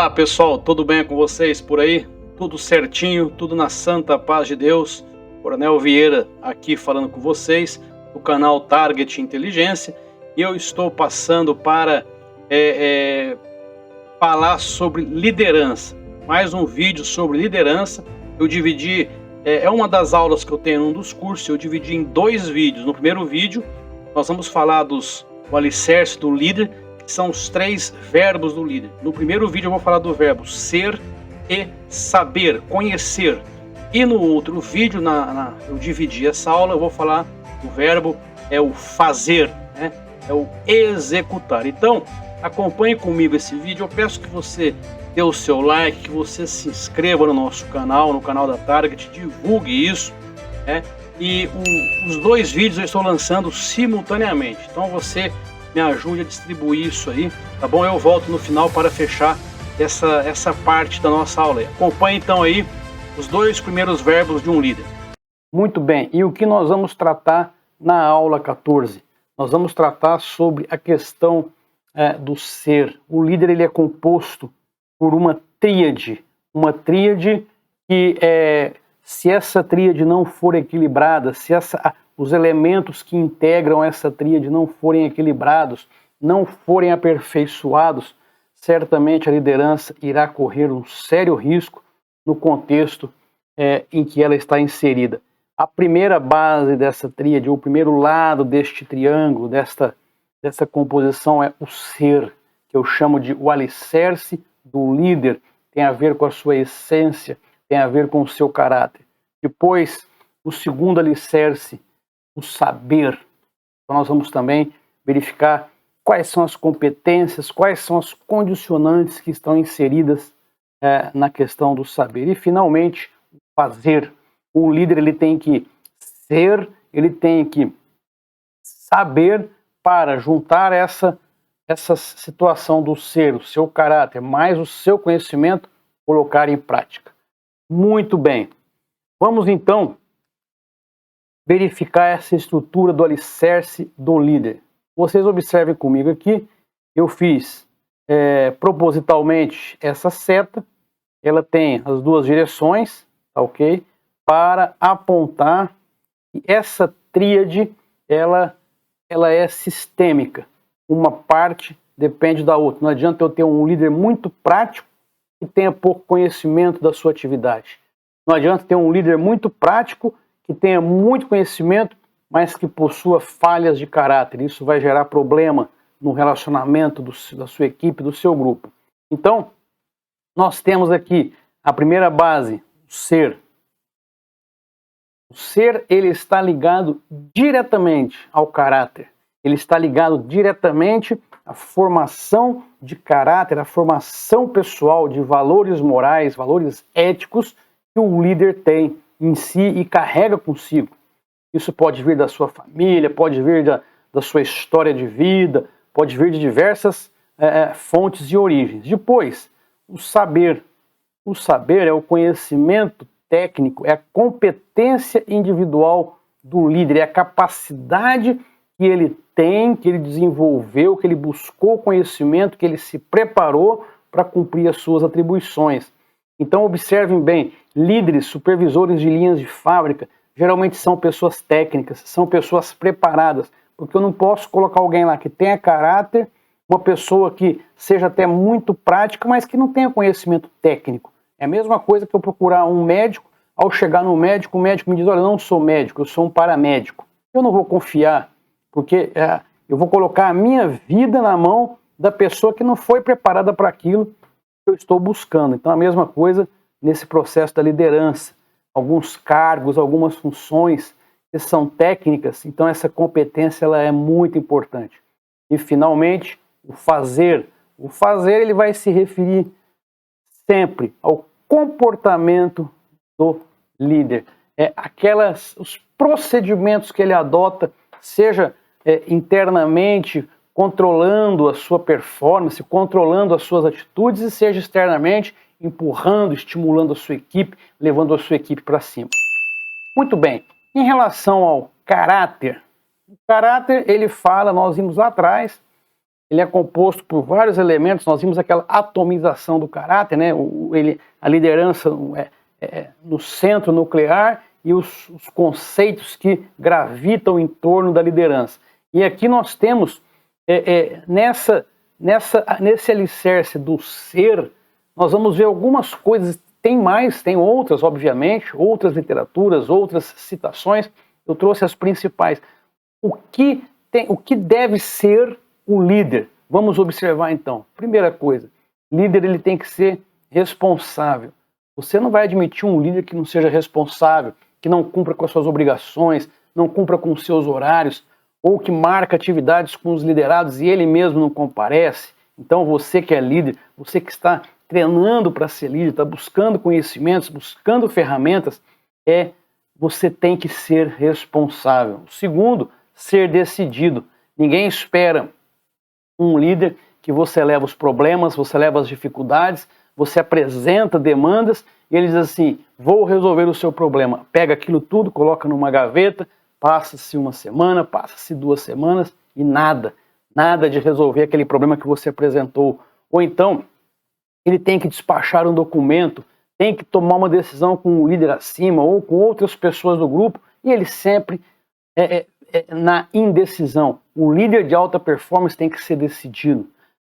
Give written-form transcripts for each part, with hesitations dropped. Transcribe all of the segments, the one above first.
Olá pessoal, tudo bem com vocês por aí? Tudo certinho, tudo na santa paz de Deus. Coronel Vieira aqui falando com vocês do canal Target Inteligência, e eu estou passando para falar sobre liderança. Mais um vídeo sobre liderança. Eu dividi, é uma das aulas que eu tenho num dos cursos, eu dividi em 2 vídeos. No primeiro vídeo nós vamos falar do alicerce do líder, que são os 3 verbos do líder. No primeiro vídeo eu vou falar do verbo ser e saber, conhecer. E no outro vídeo, eu dividi essa aula, eu vou falar do verbo, o fazer, né? É o executar. Então, acompanhe comigo esse vídeo. Eu peço que você dê o seu like, que você se inscreva no nosso canal, no canal da Target, divulgue isso, né? E os 2 vídeos eu estou lançando simultaneamente. Então você me ajude a distribuir isso aí, tá bom? Eu volto no final para fechar essa parte da nossa aula. Acompanhe então aí os 2 primeiros verbos de um líder. Muito bem, e o que nós vamos tratar na aula 14? Nós vamos tratar sobre a questão do ser. O líder ele é composto por uma tríade que, se essa tríade não for equilibrada, se os elementos que integram essa tríade não forem equilibrados, não forem aperfeiçoados, certamente a liderança irá correr um sério risco no contexto em que ela está inserida. A primeira base dessa tríade, o primeiro lado deste triângulo, dessa composição é o ser, que eu chamo de o alicerce do líder, tem a ver com a sua essência, tem a ver com o seu caráter. Depois, o segundo alicerce, o saber. Então nós vamos também verificar quais são as competências, quais são as condicionantes que estão inseridas na questão do saber. E finalmente, o fazer. O líder ele tem que ser, ele tem que saber para juntar essa situação do ser, o seu caráter, mais o seu conhecimento, colocar em prática. Muito bem. Vamos então verificar essa estrutura do alicerce do líder. Vocês observem comigo aqui, eu fiz propositalmente essa seta, ela tem as 2 direções, tá ok? Para apontar que essa tríade, ela é sistêmica, uma parte depende da outra. Não adianta eu ter um líder muito prático que tenha pouco conhecimento da sua atividade. Não adianta ter um líder muito prático que tenha muito conhecimento, mas que possua falhas de caráter. Isso vai gerar problema no relacionamento da sua equipe, do seu grupo. Então, nós temos aqui a primeira base, o ser. O ser, ele está ligado diretamente ao caráter. Ele está ligado diretamente à formação de caráter, à formação pessoal de valores morais, valores éticos que o líder tem em si e carrega consigo. Isso pode vir da sua família, pode vir da sua história de vida, pode vir de diversas fontes e origens. Depois, o saber. O saber é o conhecimento técnico, é a competência individual do líder, é a capacidade que ele tem, que ele desenvolveu, que ele buscou conhecimento, que ele se preparou para cumprir as suas atribuições. Então observem bem, líderes, supervisores de linhas de fábrica, geralmente são pessoas técnicas, são pessoas preparadas, porque eu não posso colocar alguém lá que tenha caráter, uma pessoa que seja até muito prática, mas que não tenha conhecimento técnico. É a mesma coisa que eu procurar um médico, ao chegar no médico, o médico me diz, olha, eu não sou médico, eu sou um paramédico. Eu não vou confiar, porque eu vou colocar a minha vida na mão da pessoa que não foi preparada para aquilo que eu estou buscando. Então a mesma coisa nesse processo da liderança. Alguns cargos, algumas funções que são técnicas, então essa competência ela é muito importante. E finalmente, o fazer. O fazer ele vai se referir sempre ao comportamento do líder. Os procedimentos que ele adota, seja internamente, controlando a sua performance, controlando as suas atitudes, e seja externamente, empurrando, estimulando a sua equipe, levando a sua equipe para cima. Muito bem, em relação ao caráter, o caráter ele fala, nós vimos lá atrás, ele é composto por vários elementos. Nós vimos aquela atomização do caráter, né? A liderança no centro nuclear e os conceitos que gravitam em torno da liderança. E aqui nós temos, nesse alicerce do ser, nós vamos ver algumas coisas. Tem mais, tem outras, obviamente, outras literaturas, outras citações. Eu trouxe as principais. O que deve ser o líder? Vamos observar então. Primeira coisa, líder ele tem que ser responsável. Você não vai admitir um líder que não seja responsável, que não cumpra com as suas obrigações, não cumpra com os seus horários, ou que marca atividades com os liderados e ele mesmo não comparece. Então você que é líder, você que está treinando para ser líder, está buscando conhecimentos, buscando ferramentas, você tem que ser responsável. Segundo, ser decidido. Ninguém espera um líder que você leva os problemas, você leva as dificuldades, você apresenta demandas e ele diz assim, vou resolver o seu problema. Pega aquilo tudo, coloca numa gaveta, passa-se uma semana, passa-se 2 semanas e nada de resolver aquele problema que você apresentou. Ou então, ele tem que despachar um documento, tem que tomar uma decisão com o líder acima ou com outras pessoas do grupo e ele sempre na indecisão. O líder de alta performance tem que ser decidido,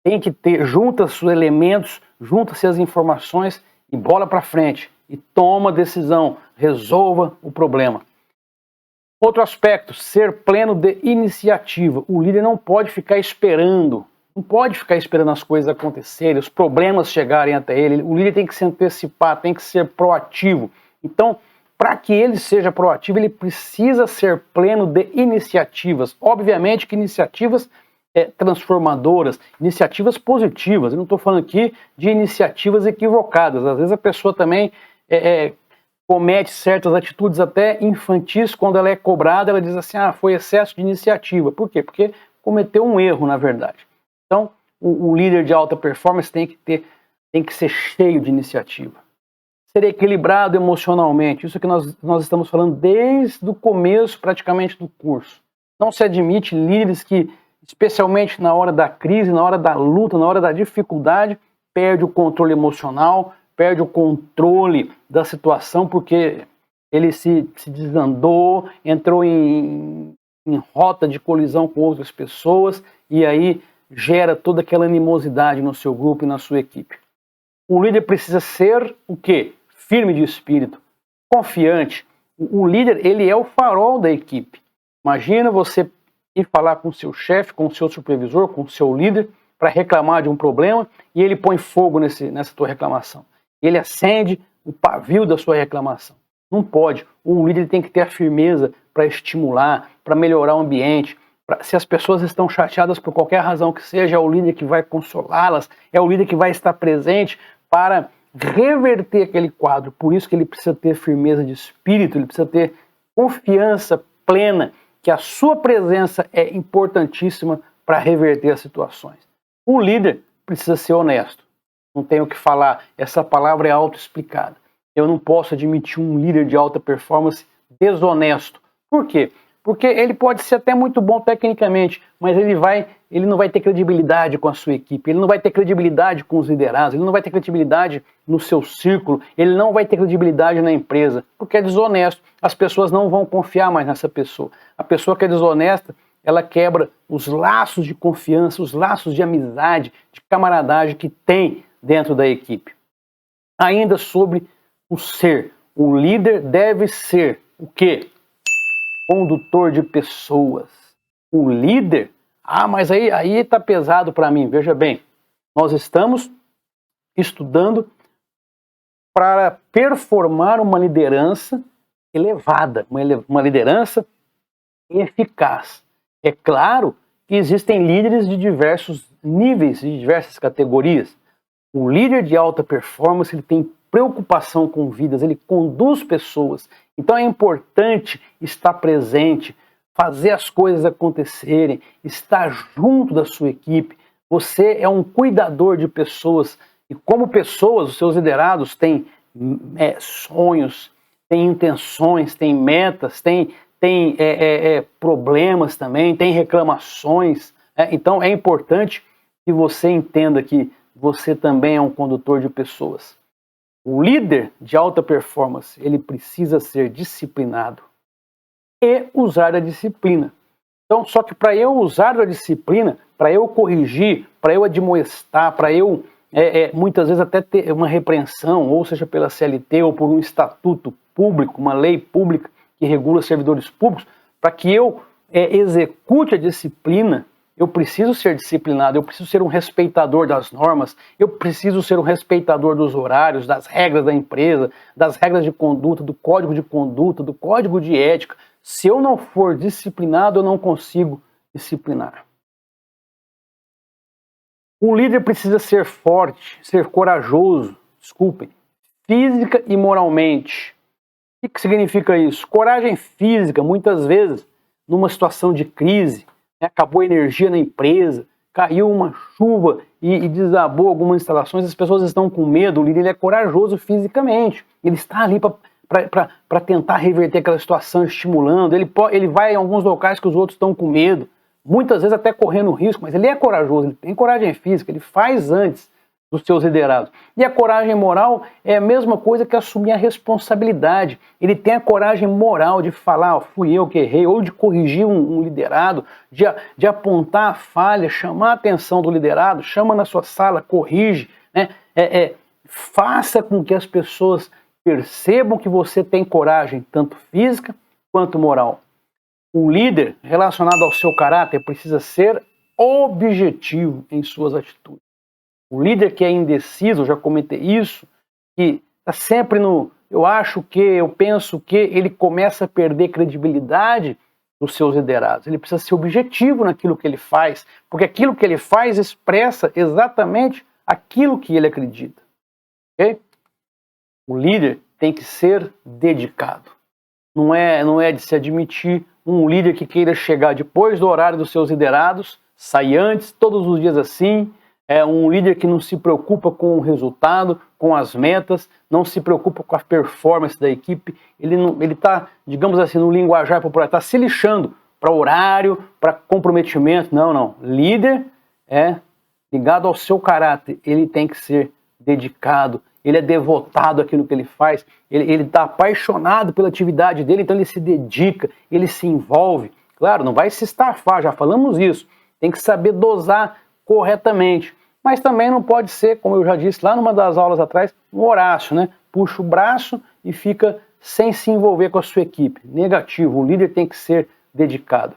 tem que ter, junta-se os elementos, junta-se as informações e bola para frente. E toma decisão, resolva o problema. Outro aspecto, ser pleno de iniciativa. O líder não pode ficar esperando, as coisas acontecerem, os problemas chegarem até ele. O líder tem que se antecipar, tem que ser proativo. Então, para que ele seja proativo, ele precisa ser pleno de iniciativas. Obviamente que iniciativas transformadoras, iniciativas positivas. Eu não estou falando aqui de iniciativas equivocadas. Às vezes a pessoa também comete certas atitudes até infantis. Quando ela é cobrada, ela diz assim, foi excesso de iniciativa. Por quê? Porque cometeu um erro, na verdade. Então, o líder de alta performance tem que ser cheio de iniciativa. Ser equilibrado emocionalmente, isso que nós estamos falando desde o começo praticamente do curso. Não se admite líderes que, especialmente na hora da crise, na hora da luta, na hora da dificuldade, perde o controle emocional, perde o controle da situação porque ele se desandou, entrou em rota de colisão com outras pessoas e aí gera toda aquela animosidade no seu grupo e na sua equipe. O líder precisa ser o quê? Firme de espírito, confiante. O líder, ele é o farol da equipe. Imagina você ir falar com o seu chefe, com o seu supervisor, com o seu líder, para reclamar de um problema, e ele põe fogo nessa tua reclamação. Ele acende o pavio da sua reclamação. Não pode. O líder tem que ter a firmeza para estimular, para melhorar o ambiente. Se as pessoas estão chateadas por qualquer razão que seja, é o líder que vai consolá-las, é o líder que vai estar presente para reverter aquele quadro. Por isso que ele precisa ter firmeza de espírito, ele precisa ter confiança plena que a sua presença é importantíssima para reverter as situações. O líder precisa ser honesto. Não tenho o que falar, essa palavra é autoexplicada. Eu não posso admitir um líder de alta performance desonesto. Por quê? Porque ele pode ser até muito bom tecnicamente, mas ele não vai ter credibilidade com a sua equipe, ele não vai ter credibilidade com os liderados, ele não vai ter credibilidade no seu círculo, ele não vai ter credibilidade na empresa, porque é desonesto. As pessoas não vão confiar mais nessa pessoa. A pessoa que é desonesta, ela quebra os laços de confiança, os laços de amizade, de camaradagem que tem dentro da equipe. Ainda sobre o ser, o líder deve ser o quê? Condutor de pessoas. O líder, mas aí está pesado para mim. Veja bem, nós estamos estudando para performar uma liderança elevada, uma liderança eficaz. É claro que existem líderes de diversos níveis, de diversas categorias. O líder de alta performance, ele tem preocupação com vidas, ele conduz pessoas. Então é importante estar presente, fazer as coisas acontecerem, estar junto da sua equipe. Você é um cuidador de pessoas e como pessoas, os seus liderados têm sonhos, têm intenções, têm metas, têm problemas também, têm reclamações, Então é importante que você entenda que você também é um condutor de pessoas. O líder de alta performance, ele precisa ser disciplinado e usar a disciplina. Então, só que para eu usar a disciplina, para eu corrigir, para eu admoestar, para eu muitas vezes até ter uma repreensão, ou seja pela CLT ou por um estatuto público, uma lei pública que regula servidores públicos, para que eu execute a disciplina, eu preciso ser disciplinado, eu preciso ser um respeitador das normas, eu preciso ser um respeitador dos horários, das regras da empresa, das regras de conduta, do código de conduta, do código de ética. Se eu não for disciplinado, eu não consigo disciplinar. O líder precisa ser forte, ser corajoso, física e moralmente. O que significa isso? Coragem física, muitas vezes, numa situação de crise, acabou a energia na empresa, caiu uma chuva e desabou algumas instalações, as pessoas estão com medo, o líder ele é corajoso fisicamente, ele está ali para tentar reverter aquela situação, estimulando, ele vai em alguns locais que os outros estão com medo, muitas vezes até correndo risco, mas ele é corajoso, ele tem coragem física, ele faz antes dos seus liderados. E a coragem moral é a mesma coisa que assumir a responsabilidade. Ele tem a coragem moral de falar, fui eu que errei, ou de corrigir um liderado, de apontar a falha, chamar a atenção do liderado, chama na sua sala, corrige, né? Faça com que as pessoas percebam que você tem coragem, tanto física quanto moral. O líder, relacionado ao seu caráter, precisa ser objetivo em suas atitudes. O líder que é indeciso, eu já comentei isso, que está sempre no eu acho que, eu penso que, ele começa a perder credibilidade dos seus liderados. Ele precisa ser objetivo naquilo que ele faz, porque aquilo que ele faz expressa exatamente aquilo que ele acredita. Okay? O líder tem que ser dedicado. Não é de se admitir um líder que queira chegar depois do horário dos seus liderados, sair antes, todos os dias assim. É um líder que não se preocupa com o resultado, com as metas, não se preocupa com a performance da equipe. Ele está, digamos assim, no linguajar popular, está se lixando para horário, para comprometimento. Não. Líder é ligado ao seu caráter. Ele tem que ser dedicado, ele é devotado àquilo que ele faz, ele está apaixonado pela atividade dele, então ele se dedica, ele se envolve. Claro, não vai se estafar, já falamos isso. Tem que saber dosar corretamente, mas também não pode ser, como eu já disse lá numa das aulas atrás, um Horácio, né? Puxa o braço e fica sem se envolver com a sua equipe. Negativo, o líder tem que ser dedicado.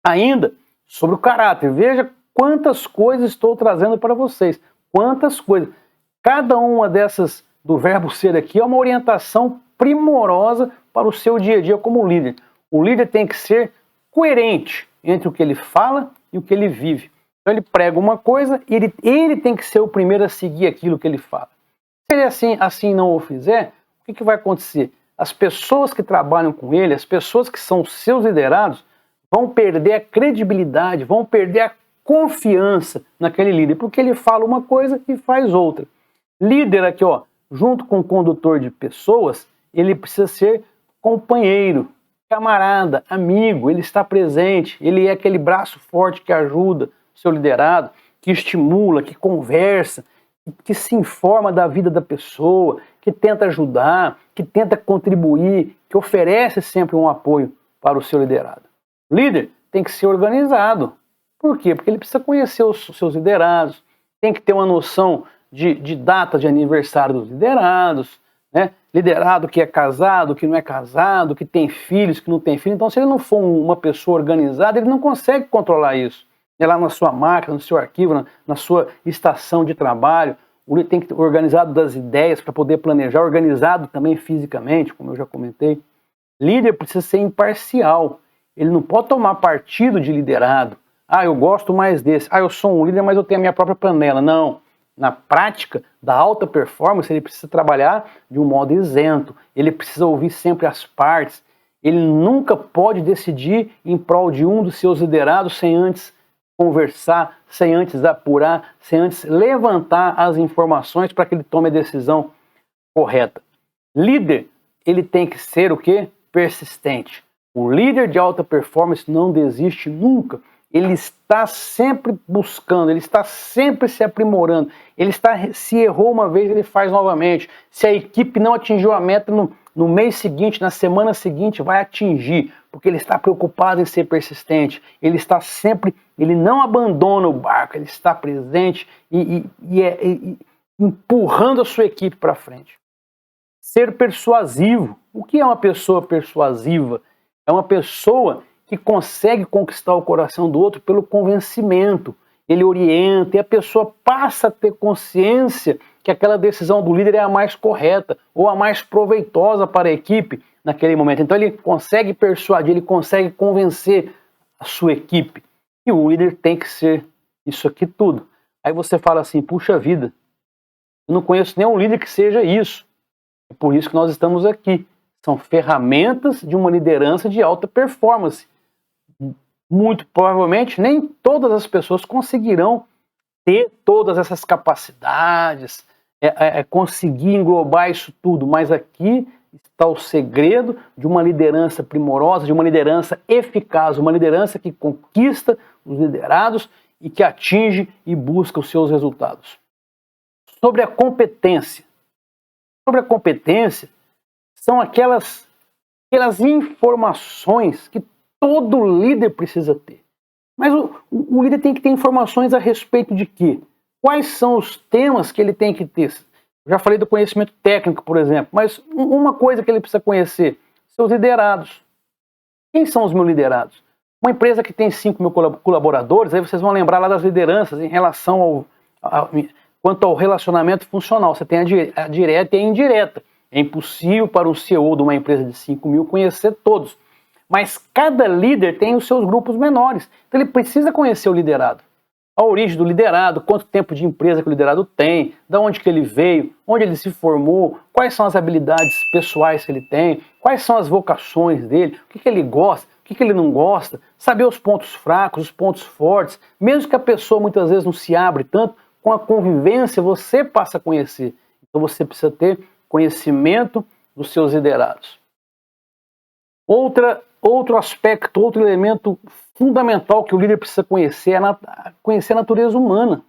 Ainda, sobre o caráter, veja quantas coisas estou trazendo para vocês, quantas coisas. Cada uma dessas do verbo ser aqui é uma orientação primorosa para o seu dia a dia como líder. O líder tem que ser coerente entre o que ele fala e o que ele vive. Então ele prega uma coisa e ele tem que ser o primeiro a seguir aquilo que ele fala. Se ele assim não o fizer, o que vai acontecer? As pessoas que trabalham com ele, as pessoas que são seus liderados, vão perder a credibilidade, vão perder a confiança naquele líder, porque ele fala uma coisa e faz outra. Líder aqui, ó, junto com o condutor de pessoas, ele precisa ser companheiro, camarada, amigo, ele está presente, ele é aquele braço forte que ajuda o seu liderado, que estimula, que conversa, que se informa da vida da pessoa, que tenta ajudar, que tenta contribuir, que oferece sempre um apoio para o seu liderado. O líder tem que ser organizado. Por quê? Porque ele precisa conhecer os seus liderados, tem que ter uma noção de data de aniversário dos liderados, né? Liderado que é casado, que não é casado, que tem filhos, que não tem filhos. Então, se ele não for uma pessoa organizada, ele não consegue controlar isso. É lá na sua máquina, no seu arquivo, na sua estação de trabalho. O líder tem que estar organizado das ideias para poder planejar, organizado também fisicamente, como eu já comentei. Líder precisa ser imparcial. Ele não pode tomar partido de liderado. Ah, eu gosto mais desse. Ah, eu sou um líder, mas eu tenho a minha própria panela. Não. Na prática da alta performance, ele precisa trabalhar de um modo isento. Ele precisa ouvir sempre as partes. Ele nunca pode decidir em prol de um dos seus liderados sem antes conversar, sem antes apurar, sem antes levantar as informações para que ele tome a decisão correta. Líder, ele tem que ser o quê? Persistente. O líder de alta performance não desiste nunca. ele está sempre buscando, ele está sempre se aprimorando, se errou uma vez, ele faz novamente. Se a equipe não atingiu a meta no mês seguinte, na semana seguinte, vai atingir, porque ele está preocupado em ser persistente, ele está sempre, ele não abandona o barco, ele está presente e empurrando a sua equipe para frente. Ser persuasivo. O que é uma pessoa persuasiva? É uma pessoa que consegue conquistar o coração do outro pelo convencimento. Ele orienta e a pessoa passa a ter consciência que aquela decisão do líder é a mais correta ou a mais proveitosa para a equipe naquele momento. Então ele consegue persuadir, ele consegue convencer a sua equipe. E o líder tem que ser isso aqui tudo. Aí você fala assim, puxa vida, eu não conheço nenhum líder que seja isso. É por isso que nós estamos aqui. São ferramentas de uma liderança de alta performance. Muito provavelmente nem todas as pessoas conseguirão ter todas essas capacidades, conseguir englobar isso tudo, mas aqui está o segredo de uma liderança primorosa, de uma liderança eficaz, uma liderança que conquista os liderados e que atinge e busca os seus resultados. Sobre a competência. Sobre a competência, são aquelas informações que todo líder precisa ter. Mas o líder tem que ter informações a respeito de quê? Quais são os temas que ele tem que ter? Já falei do conhecimento técnico, por exemplo, mas uma coisa que ele precisa conhecer, seus liderados. Quem são os meus liderados? Uma empresa que tem 5 mil colaboradores, aí vocês vão lembrar lá das lideranças em relação quanto ao relacionamento funcional. Você tem a direta e a indireta. É impossível para um CEO de uma empresa de 5 mil conhecer todos. Mas cada líder tem os seus grupos menores. Então ele precisa conhecer o liderado. A origem do liderado, quanto tempo de empresa que o liderado tem, de onde que ele veio, onde ele se formou, quais são as habilidades pessoais que ele tem, quais são as vocações dele, o que ele gosta, o que ele não gosta, saber os pontos fracos, os pontos fortes. Mesmo que a pessoa muitas vezes não se abre tanto, com a convivência você passa a conhecer. Então você precisa ter conhecimento dos seus liderados. Outro aspecto, outro elemento fundamental que o líder precisa conhecer é conhecer a natureza humana.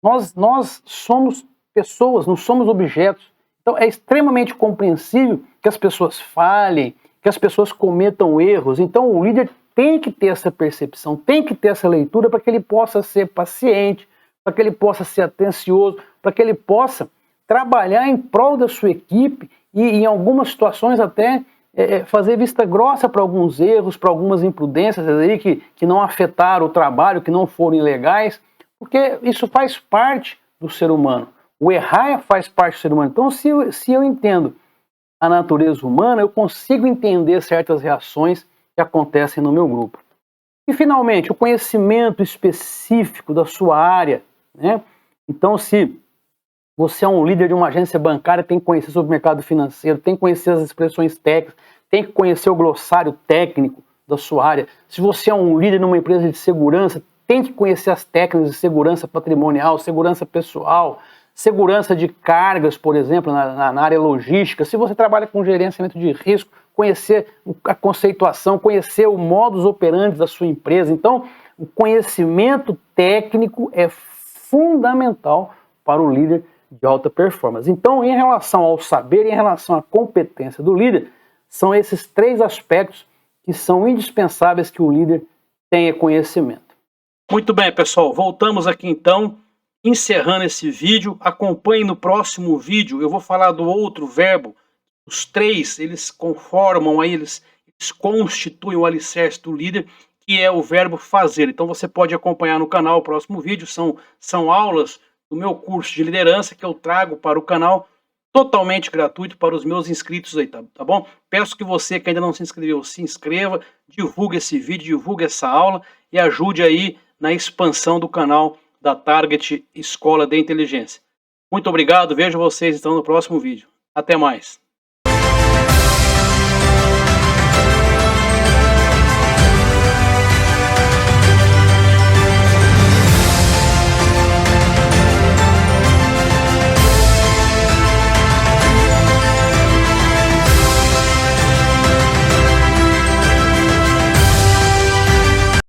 Nós somos pessoas, não somos objetos. Então é extremamente compreensível que as pessoas falhem, que as pessoas cometam erros. Então o líder tem que ter essa percepção, tem que ter essa leitura para que ele possa ser paciente, para que ele possa ser atencioso, para que ele possa trabalhar em prol da sua equipe e em algumas situações até fazer vista grossa para alguns erros, para algumas imprudências aí que não afetaram o trabalho, que não foram ilegais, porque isso faz parte do ser humano. O errar faz parte do ser humano. Então, se eu entendo a natureza humana, eu consigo entender certas reações que acontecem no meu grupo. E, finalmente, o conhecimento específico da sua área, né? Então, se você é um líder de uma agência bancária, tem que conhecer sobre o mercado financeiro, tem que conhecer as expressões técnicas, tem que conhecer o glossário técnico da sua área. Se você é um líder numa empresa de segurança, tem que conhecer as técnicas de segurança patrimonial, segurança pessoal, segurança de cargas, por exemplo, na área logística. Se você trabalha com gerenciamento de risco, conhecer a conceituação, conhecer o modus operandi da sua empresa. Então, o conhecimento técnico é fundamental para o líder de alta performance. Então, em relação ao saber, em relação à competência do líder, são esses 3 aspectos que são indispensáveis que o líder tenha conhecimento. Muito bem, pessoal, voltamos aqui então, encerrando esse vídeo. Acompanhe no próximo vídeo, eu vou falar do outro verbo. Os 3, eles conformam aí, eles constituem o alicerce do líder, que é o verbo fazer. Então você pode acompanhar no canal o próximo vídeo, são aulas do meu curso de liderança que eu trago para o canal totalmente gratuito para os meus inscritos aí, tá bom? Peço que você que ainda não se inscreveu, se inscreva, divulgue esse vídeo, divulgue essa aula e ajude aí na expansão do canal da Target Escola de Inteligência. Muito obrigado, vejo vocês então no próximo vídeo. Até mais!